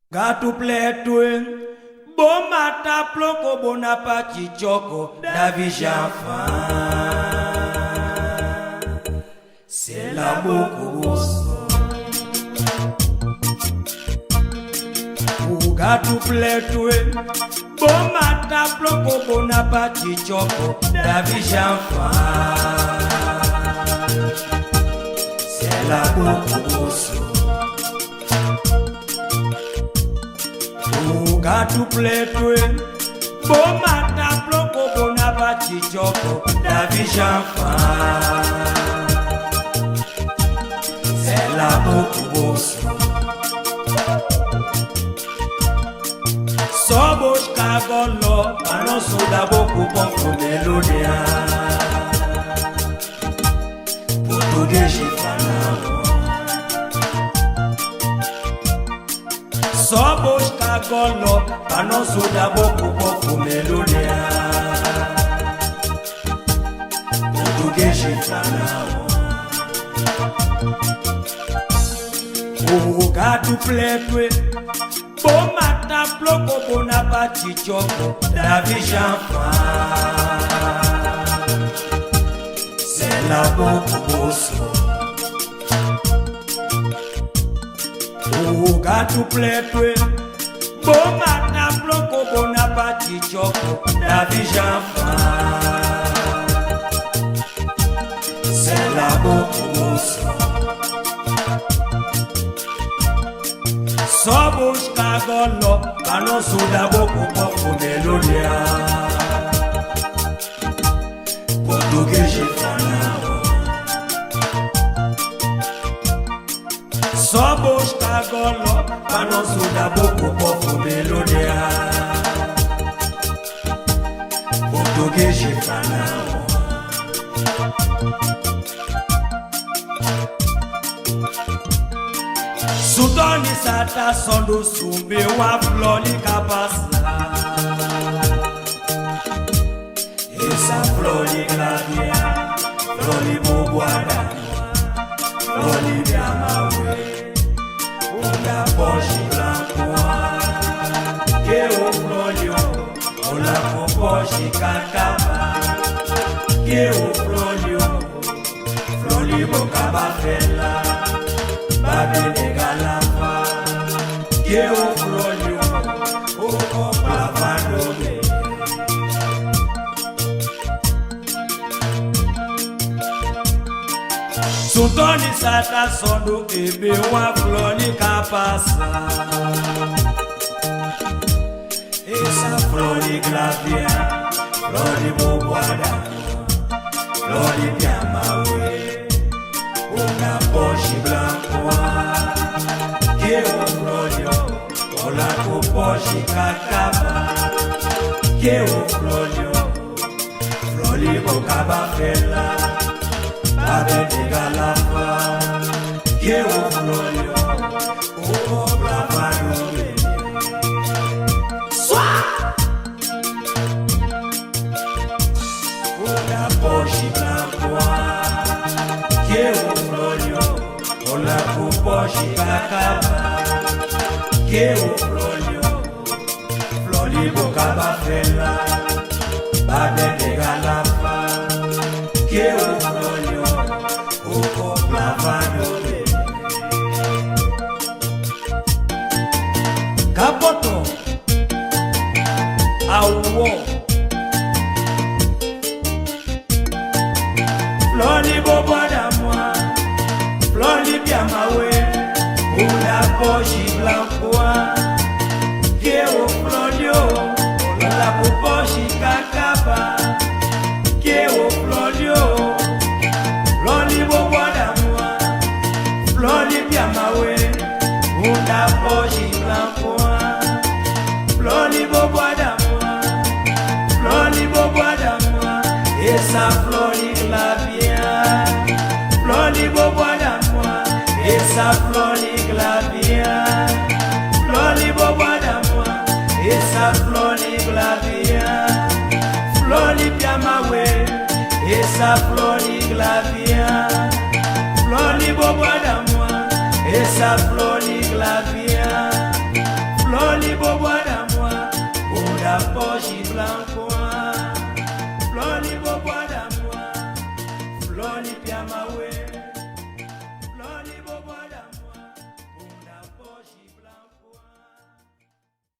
Gato pletouin, bon mata ploko bonapati choko, David Janfan. C'est la beaucoup O gato pletouin, bon mata ploko bonapati choko, David Janfan. C'est la beaucoup O gato pletouin, bon mata ploko bonapati choko, David Janfan. C'est la beaucoup Sobos kagolo, anoso da beaucoup pour melodia. Português falando. Sobos kagolo, anoso da beaucoup pour melodia. Português falando. O gato pletouin, bon mata ploko bonapati choko, David Janfan. C'est la beaucoup O gato pletouin, bon mata ploko bonapati choko, David Janfan. C'est la beaucoup Sobos kagolo, anoso da beaucoup pour melodia. Português falando. Sobos kagolo, anoso da beaucoup pour melodia. Português falando. Sudani sata sondo sumbe wa flori kapasa. Esa flori glavia, flori boguada, flori biamawe, una pochi blancoa. Que o flori o la pochi kakaba. Que o flori bocaba fela. Babi de galapa, que o flolho, o complavadome. Sutoni sata sondo ebe wa floli kapasa. Essa flori glavia, flori boguada, flori biamawe. Una pochi blancoa, que o flolho, o la pochi kakaba. Que o flolho, floli bocaba fela, babe de galapa. Que o flolho, o cobrava no Una pochi blancoa, que o flolho, o la pochi kakaba. Que o flolho, floli bocaba fela, babe de galapa. Que o flolho, o comprava no Capoto, awo, floli boboda moi, floli biamawe, una pochi blancoa. Que o flolio, la pochi kakaba. Que o flolio, floli boboda moi, floli biamawe, una pochi blancoa. Floli boboda moi, floli boboda moi, essa flori glavia. Floli boboda moi, essa flori glavia. Floli boboda moi, essa flori glavia. Floli biamawe, essa flori glavia. Floli boboda moi, essa flori glavia. Oji Blanco, Flori Bobois d'amour, Flori Piama.